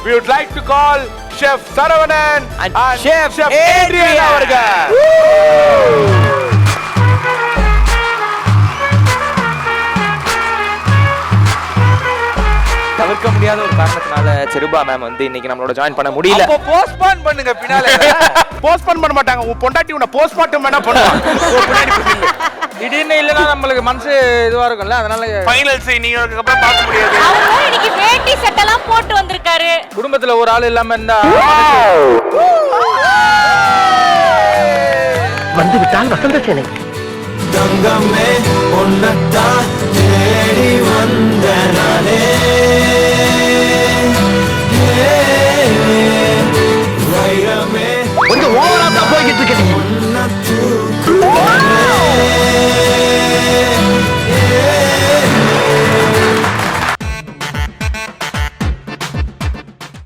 we would like to call Chef Saravanan and Chef Adrian அவர்கள். தவிர்க்க முடியாத ஒரு காரணத்தினால செருபா மேம் வந்து இன்னைக்கு நம்மளோட ஜாயின் பண்ண முடியல. அப்போ போஸ்ட்போன் பண்ணுங்க பின்னால. போஸ்ட்போன் பண்ண மாட்டாங்க. உன் பொண்டாட்டி உன்னை போஸ்ட்மார்ட்டம் வேணா பண்ணுவாங்க. திடீர்னு இல்லனா நம்மளுக்கு மனசு இதுவா இருக்கும்ல, அதனால ஃபைனல்ஸ் நீங்க அப்புறம் பார்க்க முடியாது. அவர் இன்னைக்கு வேட்டி சட்டெல்லாம் போட்டு வந்திருக்காரு. குடும்பத்துல ஒரு ஆள் இல்லாம இருந்தா வந்து விட்டால் வசந்த சேனை. தங்கமே பொன்னத்தா தேடி வந்த நானே வைரமே கொஞ்சம் ஓவரா தான் போய்கிட்டு இருக்கீங்க.